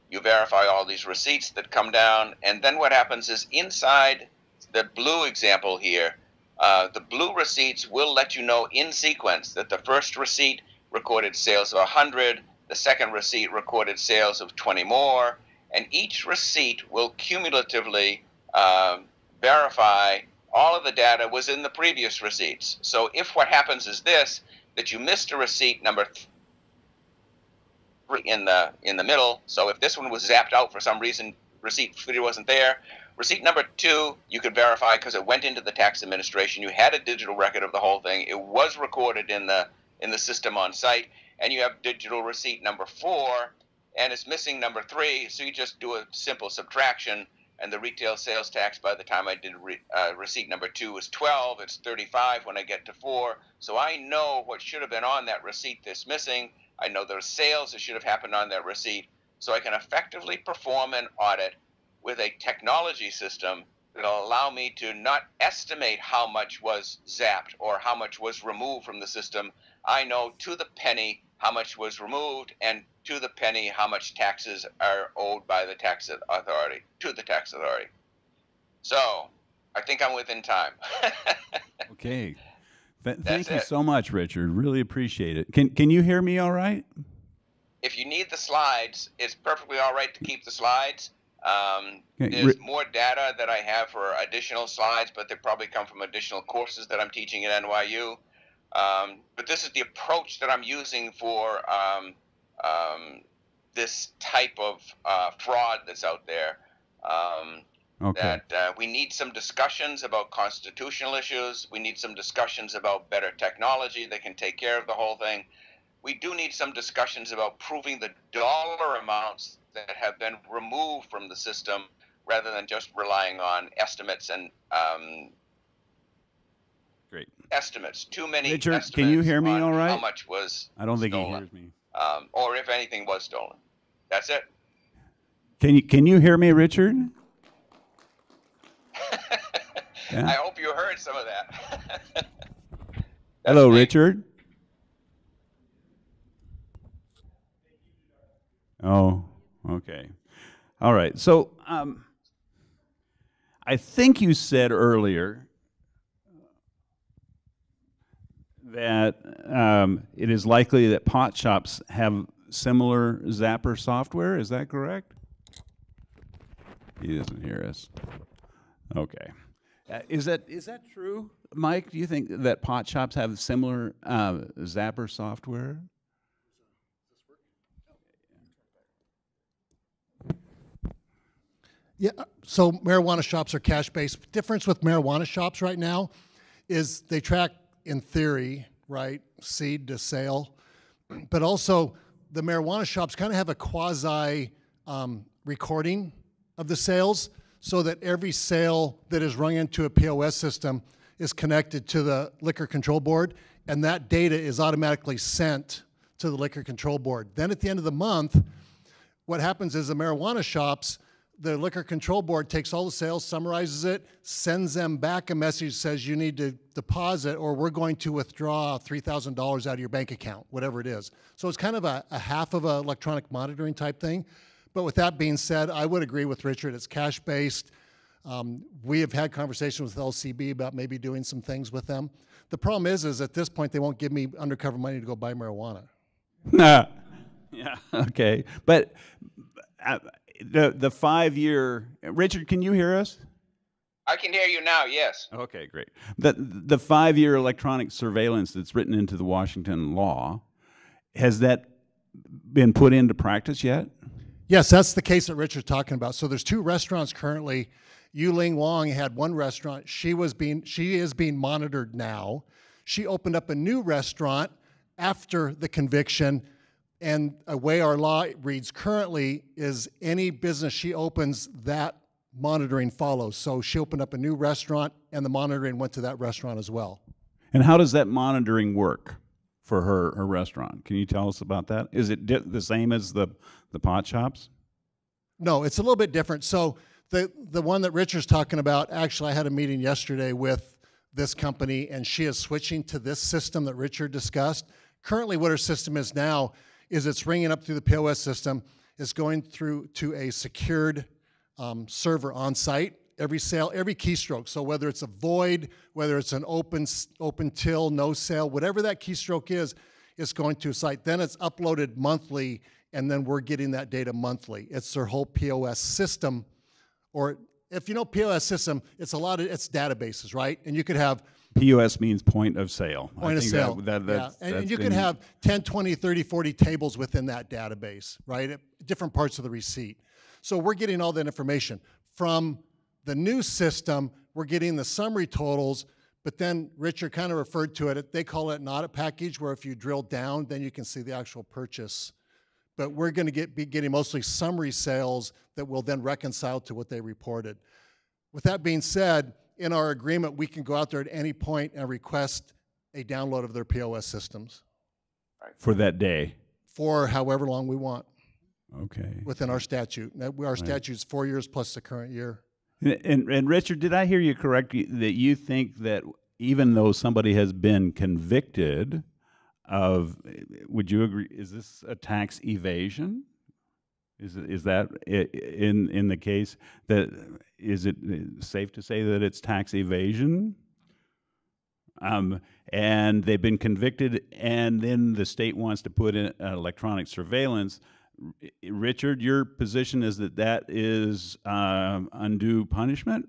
You verify all these receipts that come down. And then what happens is inside the blue example here, the blue receipts will let you know in sequence that the first receipt recorded sales of 100, the second receipt recorded sales of 20 more, and each receipt will cumulatively verify all of the data was in the previous receipts. So if what happens is this, that you missed a receipt number in the middle, so if this one was zapped out for some reason, receipt 3 wasn't there, receipt number 2 you could verify because it went into the tax administration. You had a digital record of the whole thing. It was recorded in the system on site, and you have digital receipt number 4, and it's missing number 3. So you just do a simple subtraction, and the retail sales tax by the time I did receipt number 2 is 12. It's 35 when I get to 4. So I know what should have been on that receipt that's missing. I know the sales that should have happened on that receipt. So I can effectively perform an audit with a technology system that will allow me to not estimate how much was zapped or how much was removed from the system. I know to the penny how much was removed, and to the penny how much taxes are owed by the tax authority to the tax authority. So I think I'm within time. Okay. Thank you so much, Richard. Really appreciate it. Can you hear me all right? If you need the slides, it's perfectly all right to keep the slides. There's more data that I have for additional slides, but they probably come from additional courses that I'm teaching at NYU. But this is the approach that I'm using for this type of fraud that's out there. Okay. That we need some discussions about constitutional issues. We need some discussions about better technology that can take care of the whole thing. We do need some discussions about proving the dollar amounts that have been removed from the system rather than just relying on estimates and Great. estimates. Too many Richard, estimates can you hear me on all right? how much was I don't think stolen, he hears me. or if anything was stolen. That's it. Can you hear me, Richard? Yeah. I hope you heard some of that. Hello, Richard. Oh, okay. All right. So I think you said earlier that it is likely that pot shops have similar Zapper software. Is that correct? He doesn't hear us. Okay. Is that true, Mike? Do you think that pot shops have similar Zapper software? Yeah, so marijuana shops are cash-based. Difference with marijuana shops right now is they track, in theory, right, seed to sale, but also the marijuana shops kind of have a quasi recording of the sales so that every sale that is rung into a POS system is connected to the Liquor Control Board, and that data is automatically sent to the Liquor Control Board. Then at the end of the month, what happens is the marijuana shops, the Liquor Control Board takes all the sales, summarizes it, sends them back a message, says you need to deposit or we're going to withdraw $3,000 out of your bank account, whatever it is. So it's kind of a half of an electronic monitoring type thing. But with that being said, I would agree with Richard. It's cash-based. We have had conversations with LCB about maybe doing some things with them. The problem is at this point, they won't give me undercover money to go buy marijuana. Yeah, okay. But the 5-year, Richard, can you hear us? I can hear you now, yes. Okay, great. The 5-year electronic surveillance that's written into the Washington law, has that been put into practice yet? Yes, that's the case that Richard's talking about. So there's 2 restaurants currently. Yuling Wong had 1 restaurant. She is being monitored now. She opened up a new restaurant after the conviction, and the way our law reads currently is any business she opens, that monitoring follows. So she opened up a new restaurant, and the monitoring went to that restaurant as well. And how does that monitoring work for her restaurant. Can you tell us about that? Is it the same as the pot shops? No, it's a little bit different. So the one that Richard's talking about, actually I had a meeting yesterday with this company, and she is switching to this system that Richard discussed. Currently what her system is now is it's ringing up through the POS system, it's going through to a secured server on site. Every sale, every keystroke, so whether it's a void, whether it's an open till, no sale, whatever that keystroke is, it's going to a site. Then it's uploaded monthly, and then we're getting that data monthly. It's their whole POS system, or if you know POS system, it's databases, right? And you could have POS means point of sale. Point of sale. And you could have 10, 20, 30, 40 tables within that database, right? At different parts of the receipt. So we're getting all that information. From the new system, we're getting the summary totals, but then Richard kind of referred to it. They call it an audit package, where if you drill down, then you can see the actual purchase. But we're going to be getting mostly summary sales that will then reconcile to what they reported. With that being said, in our agreement, we can go out there at any point and request a download of their POS systems. For that day? For however long we want. Okay. Within our statute. Our statute's 4 years plus the current year. And Richard, did I hear you correctly that you think that even though somebody has been convicted of, would you agree, is this a tax evasion? Is that in the case that, is it safe to say that it's tax evasion? And they've been convicted, and then the state wants to put in electronic surveillance. Richard, your position is that that is undue punishment?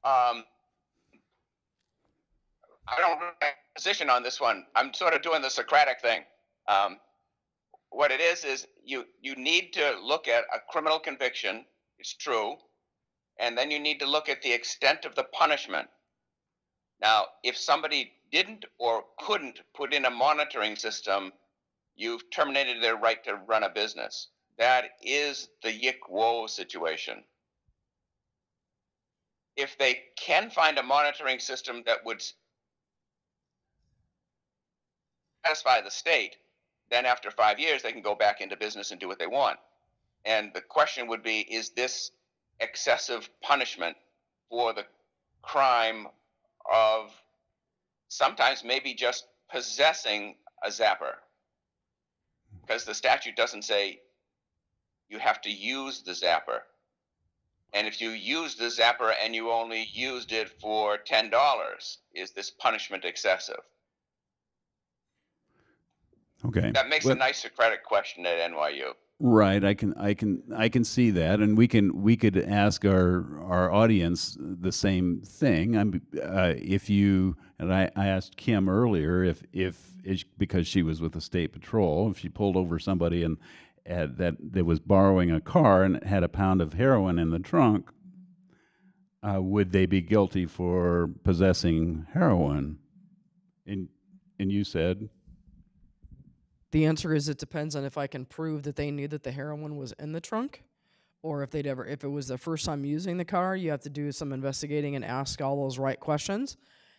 I don't have a position on this one. I'm sort of doing the Socratic thing. What it is you need to look at a criminal conviction. It's true. And then you need to look at the extent of the punishment. Now, if somebody didn't or couldn't put in a monitoring system, you've terminated their right to run a business. That is the yick-woe situation. If they can find a monitoring system that would satisfy the state, then after 5 years, they can go back into business and do what they want. And the question would be, is this excessive punishment for the crime of sometimes maybe just possessing a zapper? Because the statute doesn't say you have to use the zapper. And if you use the zapper and you only used it for $10, is this punishment excessive? Okay. That makes a nice Socratic question at NYU. Right, I can see that, and we could ask our audience the same thing. If you, and I asked Kim earlier if because she was with the state patrol, if she pulled over somebody and that was borrowing a car and had a pound of heroin in the trunk, would they be guilty for possessing heroin? And you said. The answer is it depends on if I can prove that they knew that the heroin was in the trunk, or if it was the first time using the car, you have to do some investigating and ask all those right questions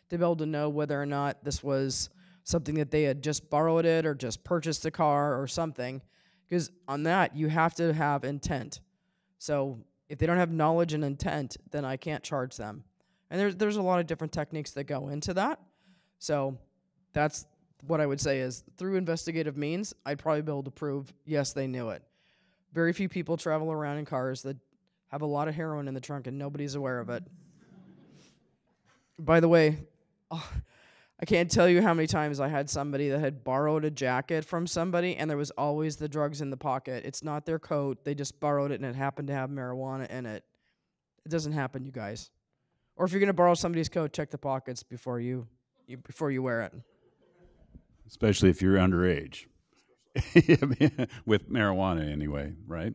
to be able to know whether or not this was something that they had just borrowed it or just purchased the car or something. Because on that, you have to have intent. So if they don't have knowledge and intent, then I can't charge them. And there's a lot of different techniques that go into that. So that's what I would say is through investigative means, I'd probably be able to prove, yes, they knew it. Very few people travel around in cars that have a lot of heroin in the trunk and nobody's aware of it. By the way, I can't tell you how many times I had somebody that had borrowed a jacket from somebody and there was always the drugs in the pocket. It's not their coat. They just borrowed it and it happened to have marijuana in it. It doesn't happen, you guys. Or if you're going to borrow somebody's coat, check the pockets before you wear it. Especially if you're underage, with marijuana anyway, right?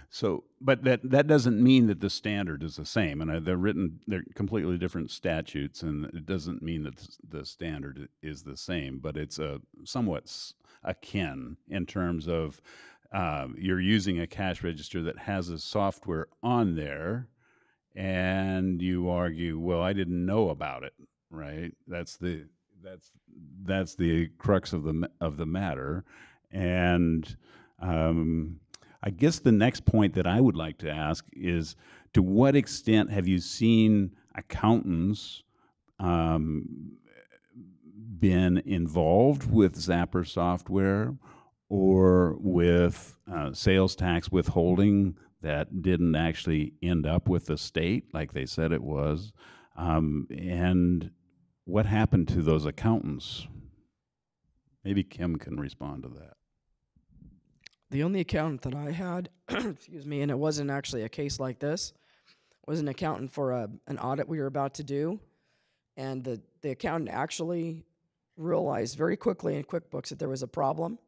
So, but that doesn't mean that the standard is the same, and they're completely different statutes, and it doesn't mean that the standard is the same, but it's somewhat akin in terms of you're using a cash register that has a software on there, and you argue, well, I didn't know about it, right? That's that's the crux of the matter, and I guess the next point that I would like to ask is, to what extent have you seen accountants been involved with Zapper software or with sales tax withholding that didn't actually end up with the state like they said it was? And what happened to those accountants? Maybe Kim can respond to that. The only accountant that I had, excuse me, and it wasn't actually a case like this, was an accountant for an audit we were about to do. And the accountant actually realized very quickly in QuickBooks that there was a problem,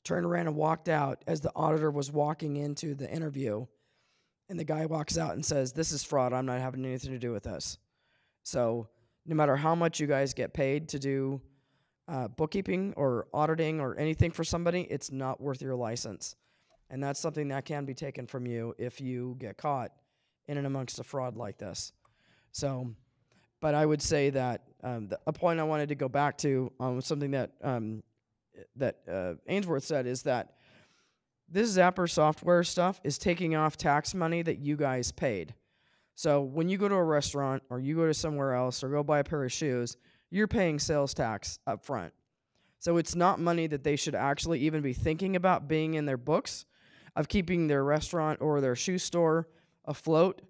turned around and walked out as the auditor was walking into the interview. And the guy walks out and says, "This is fraud. I'm not having anything to do with this." So no matter how much you guys get paid to do bookkeeping or auditing or anything for somebody, it's not worth your license. And that's something that can be taken from you if you get caught in and amongst a fraud like this. So, but I would say that a point I wanted to go back to something that Ainsworth said is that this Zapper software stuff is taking off tax money that you guys paid. So when you go to a restaurant or you go to somewhere else or go buy a pair of shoes, you're paying sales tax up front. So it's not money that they should actually even be thinking about being in their books of keeping their restaurant or their shoe store afloat.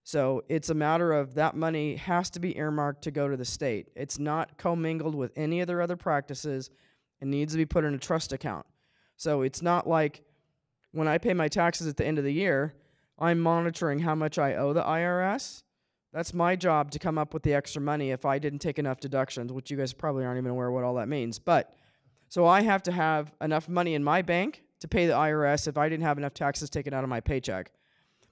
So it's a matter of that money has to be earmarked to go to the state. It's not commingled with any of their other practices. It needs to be put in a trust account. So it's not like when I pay my taxes at the end of the year, I'm monitoring how much I owe the IRS. That's my job to come up with the extra money if I didn't take enough deductions, which you guys probably aren't even aware what all that means. But so I have to have enough money in my bank to pay the IRS if I didn't have enough taxes taken out of my paycheck.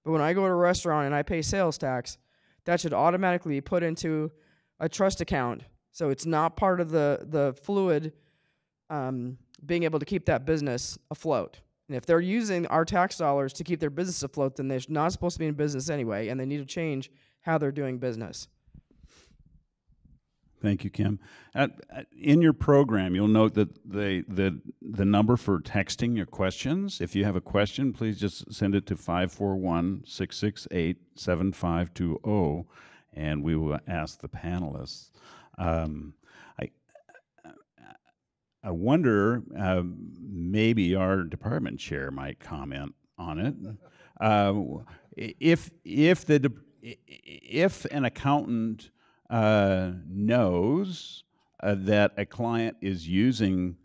But when I go to a restaurant and I pay sales tax, that should automatically be put into a trust account. So it's not part of the fluid being able to keep that business afloat. And if they're using our tax dollars to keep their business afloat, then they're not supposed to be in business anyway, and they need to change how they're doing business. Thank you, Kim. In your program, you'll note that the number for texting your questions. If you have a question, please just send it to 541-668-7520, and we will ask the panelists. I wonder, maybe our department chair might comment on it. If an accountant knows that a client is using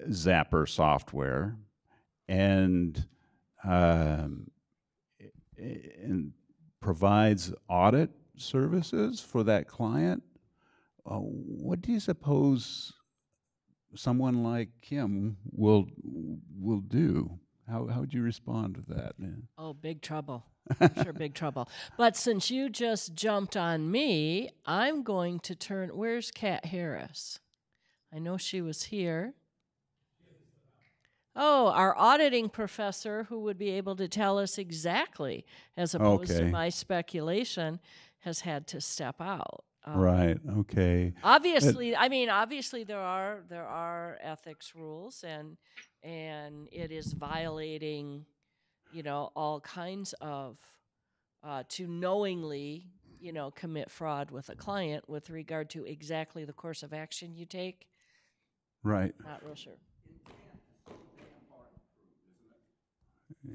Zapper software and provides audit services for that client, what do you suppose someone like Kim will do? How would you respond to that? Yeah. Oh, big trouble. Sure, big trouble. But since you just jumped on me, I'm going to turn. Where's Kat Harris? I know she was here. Oh, our auditing professor, who would be able to tell us exactly, as opposed to my speculation, has had to step out. Right. Okay. Obviously, there are ethics rules, and it is violating, all kinds of to knowingly, commit fraud with a client with regard to exactly the course of action you take. Right. Not real sure. Yeah.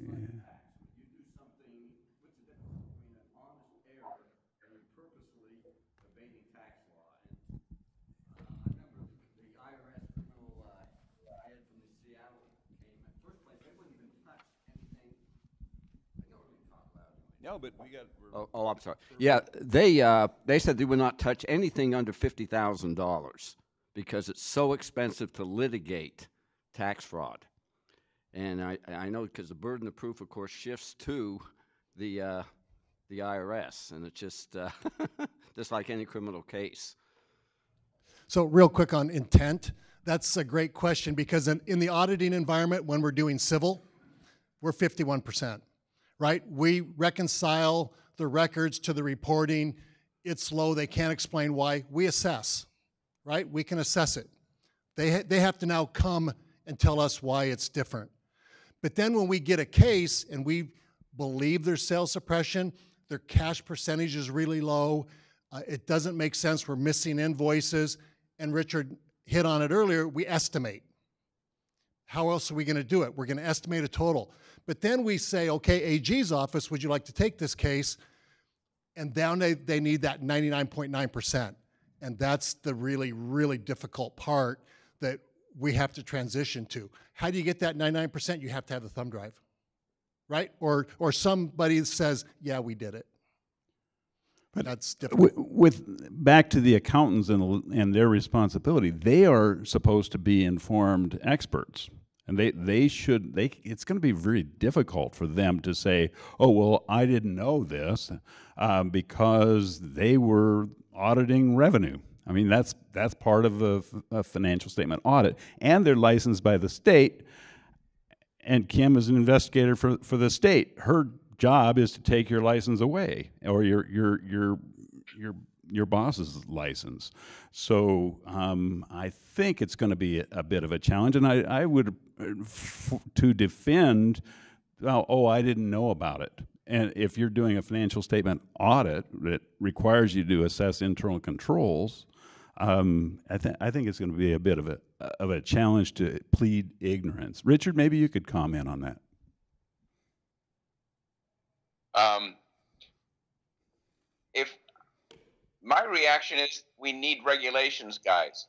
No, but we got. Oh, I'm sorry. Yeah, they said they would not touch anything under $50,000 because it's so expensive to litigate tax fraud. And I know because the burden of proof, of course, shifts to the IRS, and it's just just like any criminal case. So real quick on intent, that's a great question because in the auditing environment, when we're doing civil, we're 51%, right? We reconcile the records to the reporting it's low, they can't explain why, we assess, right? We can assess it. They have to now come and tell us why it's different. But then when we get a case and we believe there's sales suppression, their cash percentage is really low, it doesn't make sense, we're missing invoices, and Richard hit on it earlier, we estimate. How else are we going to do it? We're going to estimate a total. But then we say, okay, AG's office, would you like to take this case? And down they need that 99.9%. And that's the really, really difficult part that we have to transition to. How do you get that 99%? You have to have the thumb drive, right? Or somebody says, yeah, we did it. But that's difficult. With back to the accountants and their responsibility, they are supposed to be informed experts. And it's going to be very difficult for them to say, oh, well, I didn't know this because they were auditing revenue. I mean, that's part of a financial statement audit. And they're licensed by the state. And Kim is an investigator for the state. Her job is to take your license away, or your boss's license. So I think it's going to be a bit of a challenge, and I would to defend. Oh, I didn't know about it. And if you're doing a financial statement audit that requires you to assess internal controls, I think it's going to be a bit of a challenge to plead ignorance. Richard, maybe you could comment on that. If my reaction is, we need regulations, guys.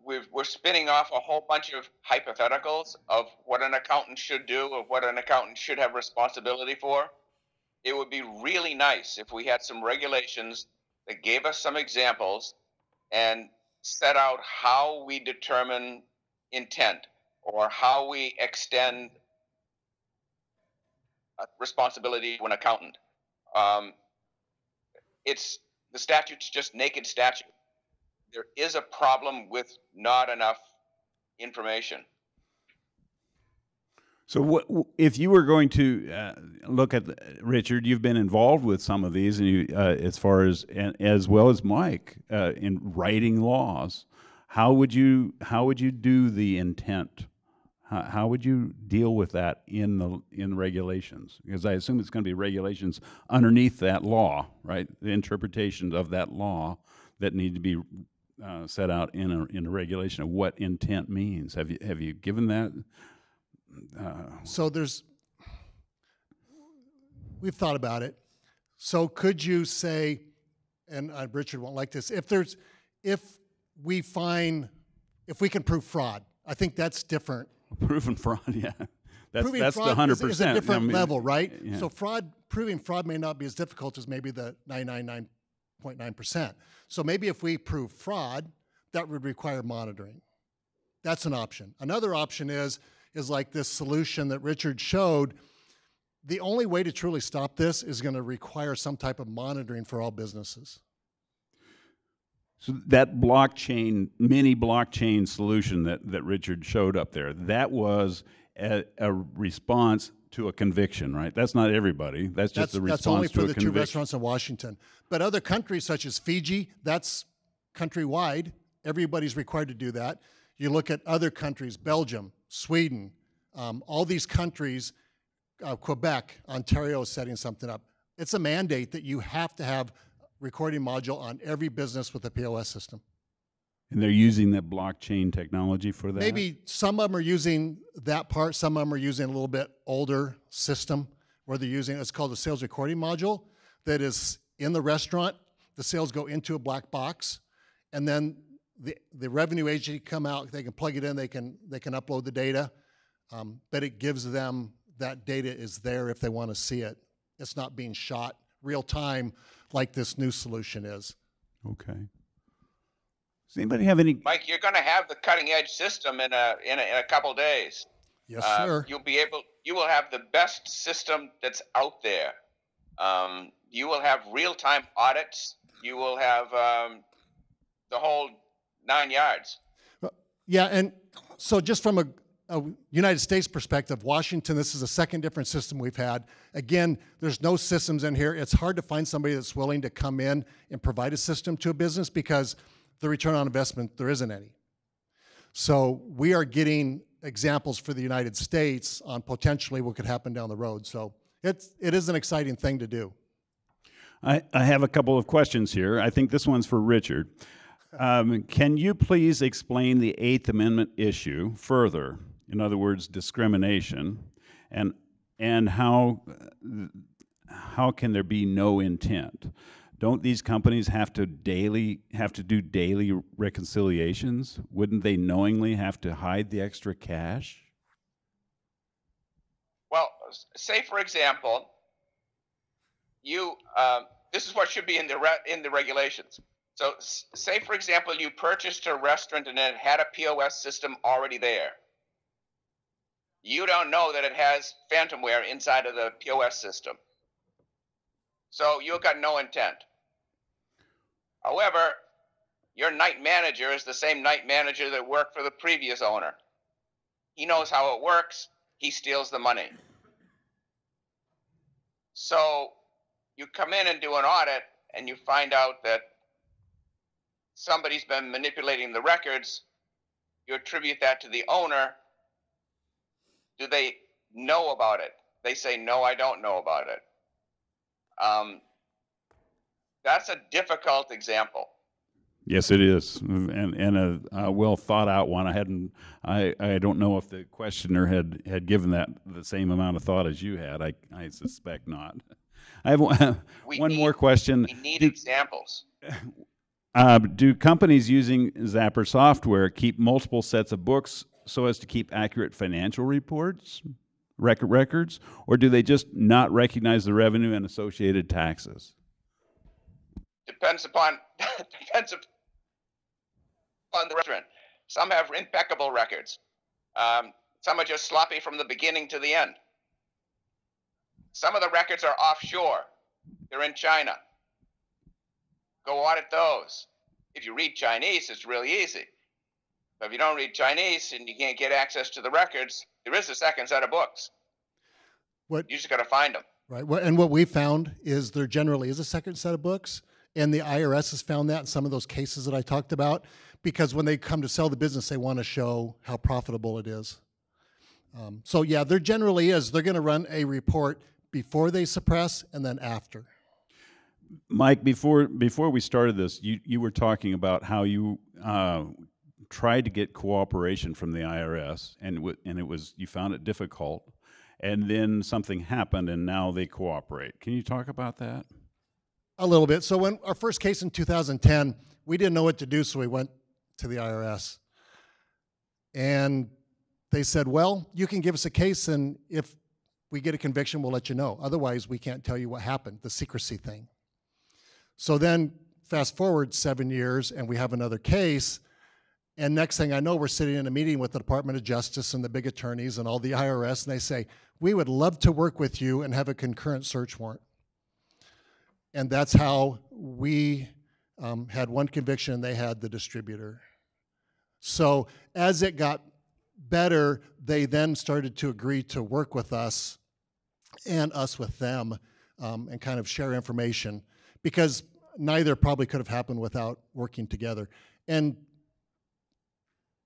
We're spinning off a whole bunch of hypotheticals of what an accountant should do, of what an accountant should have responsibility for. It would be really nice if we had some regulations that gave us some examples and set out how we determine intent or how we extend responsibility to an accountant. The statute's just naked statute. There is a problem with not enough information. So what, if you were going to look at, Richard, you've been involved with some of these, and you, as well as Mike, in writing laws. How would you do the intent? How would you deal with that in regulations? Because I assume it's going to be regulations underneath that law, right? The interpretations of that law that need to be set out in a regulation of what intent means. Have you given that? So we've thought about it. So could you say, and Richard won't like this, if we can prove fraud, I think that's different. Proven fraud, yeah. That's the 100%. Is a different level, right? Yeah. So proving fraud may not be as difficult as maybe the 99.9%. So maybe if we prove fraud, that would require monitoring. That's an option. Another option is like this solution that Richard showed. The only way to truly stop this is going to require some type of monitoring for all businesses. So that mini blockchain solution that Richard showed up there, that was a response to a conviction, right? That's not everybody. That's just a response to a conviction. That's only for the 2 restaurants in Washington. But other countries such as Fiji, that's countrywide. Everybody's required to do that. You look at other countries, Belgium, Sweden, all these countries, Quebec, Ontario is setting something up. It's a mandate that you have to have recording module on every business with a POS system. And they're using that blockchain technology for that? Maybe some of them are using that part, some of them are using a little bit older system where they're using, it's called a sales recording module that is in the restaurant. The sales go into a black box, and then the revenue agent come out, they can plug it in, they can upload the data, but it gives them, that data is there if they want to see it. It's not being shot real time like this new solution is. Okay. Does anybody have any? Mike, you're going to have the cutting edge system in a couple days. Yes, sir. You will have the best system that's out there. You will have real time audits. You will have the whole 9 yards. Yeah, and so just from a United States perspective, Washington, this is a second different system we've had. Again, there's no systems in here. It's hard to find somebody that's willing to come in and provide a system to a business because the return on investment, there isn't any. So we are getting examples for the United States on potentially what could happen down the road. So it is an exciting thing to do. I have a couple of questions here. I think this one's for Richard. Can you please explain the Eighth Amendment issue further? In other words, discrimination, and how can there be no intent? Don't these companies have to do daily reconciliations? Wouldn't they knowingly have to hide the extra cash? Well, say for example, you this is what should be in the regulations. So say for example you purchased a restaurant and it had a POS system already there. You don't know that it has phantomware inside of the POS system. So you've got no intent. However, your night manager is the same night manager that worked for the previous owner. He knows how it works. He steals the money. So you come in and do an audit and you find out that somebody's been manipulating the records. You attribute that to the owner. Do they know about it? They say, no, I don't know about it. That's a difficult example. Yes, it is, and a well thought out one. I don't know if the questioner had given that the same amount of thought as you had. I suspect not. I have one more question. We need examples. Do companies using Zapper software keep multiple sets of books so as to keep accurate financial reports, records, or do they just not recognize the revenue and associated taxes? Depends upon the restaurant. Some have impeccable records. Some are just sloppy from the beginning to the end. Some of the records are offshore. They're in China. Go audit those. If you read Chinese, it's really easy. But if you don't read Chinese and you can't get access to the records, there is a second set of books. You just got to find them. Right. And what we found is there generally is a second set of books, and the IRS has found that in some of those cases that I talked about, because when they come to sell the business, they want to show how profitable it is. So yeah, there generally is. They're going to run a report before they suppress and then after. Mike, before we started this, you were talking about how you tried to get cooperation from the IRS, and you found it difficult, and then something happened, and now they cooperate. Can you talk about that? A little bit. So when our first case in 2010, we didn't know what to do, so we went to the IRS. And they said, well, you can give us a case, and if we get a conviction, we'll let you know. Otherwise, we can't tell you what happened, the secrecy thing. So then fast forward 7 years, and we have another case, and next thing I know, we're sitting in a meeting with the Department of Justice and the big attorneys and all the IRS, and they say, we would love to work with you and have a concurrent search warrant. And that's how we had one conviction, and they had the distributor. So as it got better, they then started to agree to work with us and us with them and kind of share information, because neither probably could have happened without working together. And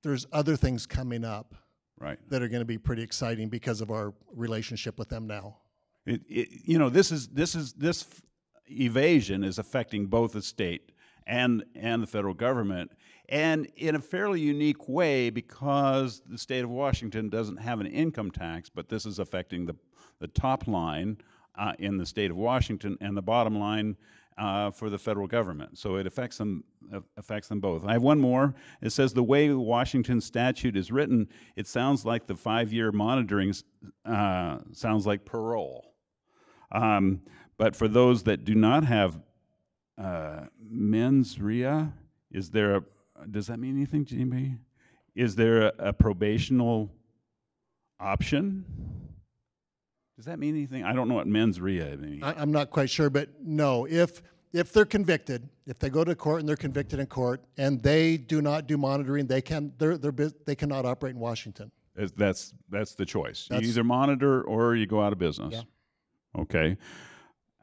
there's other things coming up that are going to be pretty exciting because of our relationship with them now. This evasion is affecting both the state and the federal government, and in a fairly unique way, because the state of Washington doesn't have an income tax, but this is affecting the top line in the state of Washington and the bottom line for the federal government. So it affects them both. I have one more. It says the way the Washington statute is written, it sounds like the 5-year monitoring sounds like parole. But for those that do not have mens rea, does that mean anything to anybody? Is there a probational option? Does that mean anything? I don't know what mens rea means. I'm not quite sure, but no. If they're convicted, if they go to court and they're convicted in court, and they do not do monitoring, they cannot operate in Washington. That's the choice. You That's- either monitor or you go out of business. Yeah. Okay.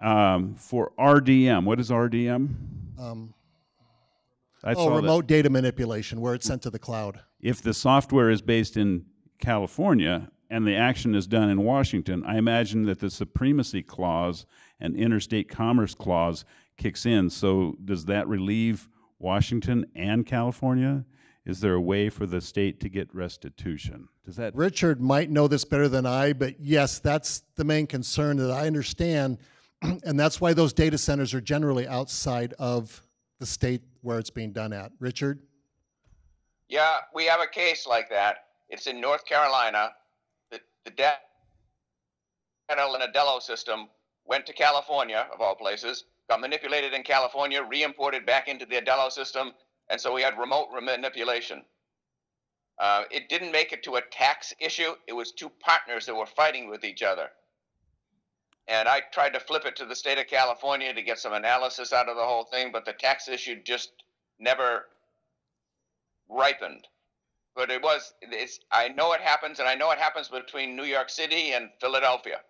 For RDM, what is RDM? I saw that Remote data manipulation, where it's sent to the cloud. if the software is based in California and the action is done in Washington, I imagine that the supremacy clause and interstate commerce clause kicks in. So does that relieve Washington and California? Is there a way for the state to get restitution? Does that? Richard might know this better than I, but yes, that's the main concern that I understand. And that's why those data centers are generally outside of the state where it's being done at. Richard? Yeah, we have a case like that. It's in North Carolina. The data in a Dello system went to California, of all places, got manipulated in California, re-imported back into the Dello system, and so we had remote manipulation. It didn't make it to a tax issue. It was two partners that were fighting with each other. And I tried to flip it to the state of California to get some analysis out of the whole thing, but the tax issue just never ripened. But I know it happens, and I know it happens between New York City and Philadelphia.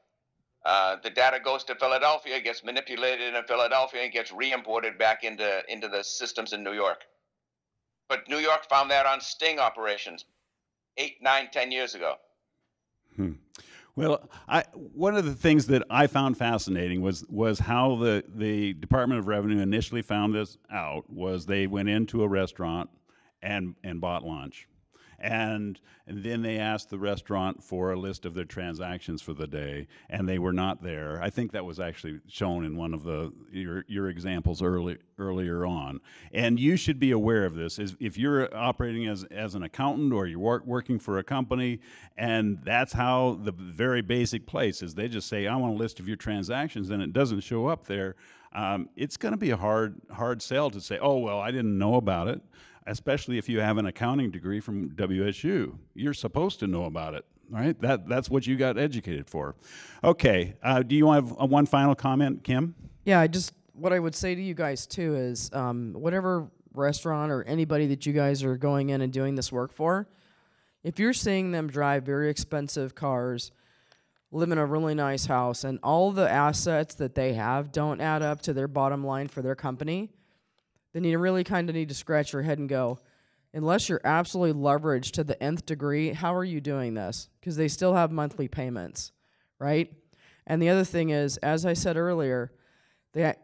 The data goes to Philadelphia, gets manipulated in Philadelphia, and gets re-imported back into the systems in New York. But New York found that on sting operations 8, 9, 10 years ago. Well, one of the things that I found fascinating was how the Department of Revenue initially found this out. Was they went into a restaurant and bought lunch, and then they asked the restaurant for a list of their transactions for the day, and they were not there. I think that was actually shown in one of your examples earlier on. And you should be aware of this. If you're operating as an accountant or you're working for a company, and that's how the very basic place is, they just say, I want a list of your transactions, and it doesn't show up there. It's going to be a hard sell to say, oh, well, I didn't know about it. Especially if you have an accounting degree from WSU. You're supposed to know about it, right? That's what you got educated for. Okay, do you have one final comment, Kim? Yeah, what I would say to you guys too is whatever restaurant or anybody that you guys are going in and doing this work for, if you're seeing them drive very expensive cars, live in a really nice house, and all the assets that they have don't add up to their bottom line for their company, then you really kind of need to scratch your head and go, unless you're absolutely leveraged to the nth degree, how are you doing this? Because they still have monthly payments, right? And the other thing is, as I said earlier, the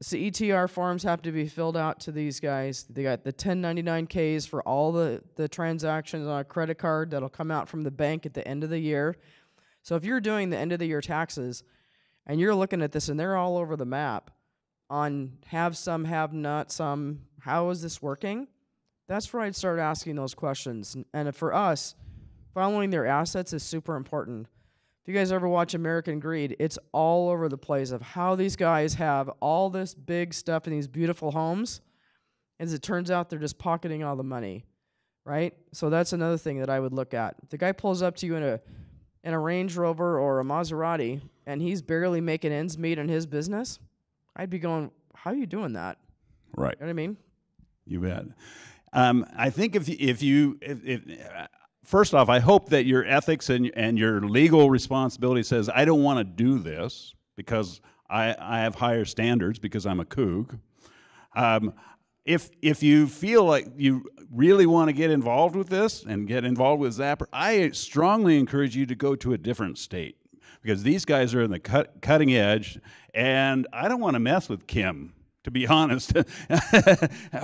CETR forms have to be filled out to these guys. They got the 1099-Ks for all the transactions on a credit card that'll come out from the bank at the end of the year. So if you're doing the end of the year taxes and you're looking at this and they're all over the map, on have some, have not some, how is this working? That's where I'd start asking those questions. And for us, following their assets is super important. If you guys ever watch American Greed, it's all over the place of how these guys have all this big stuff in these beautiful homes. As it turns out, they're just pocketing all the money, right? So that's another thing that I would look at. If the guy pulls up to you in a Range Rover or a Maserati, and he's barely making ends meet in his business, I'd be going, how are you doing that? Right. You know what I mean? You bet. I think first off, I hope that your ethics and your legal responsibility says, I don't want to do this because I have higher standards because I'm a kook. If you feel like you really want to get involved with this and get involved with Zapper, I strongly encourage you to go to a different state. Because these guys are in the cutting edge, and I don't want to mess with Kim, to be honest,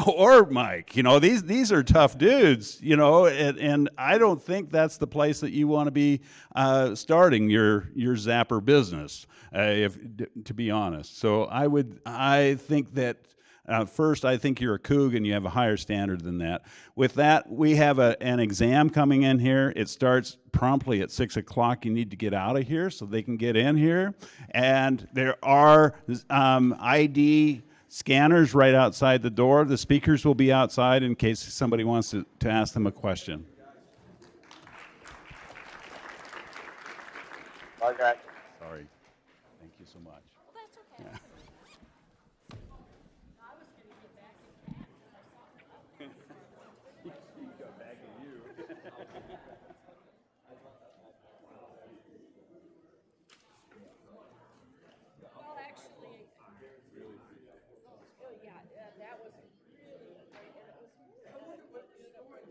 or Mike. You know, these are tough dudes. You know, and I don't think that's the place that you want to be starting your Zapper business, to be honest. So I think that. First, I think you're a kook and you have a higher standard than that. With that, we have an exam coming in here. It starts promptly at 6 o'clock. You need to get out of here so they can get in here. And there are ID scanners right outside the door. The speakers will be outside in case somebody wants to ask them a question. Okay. Sorry. Thank you so much.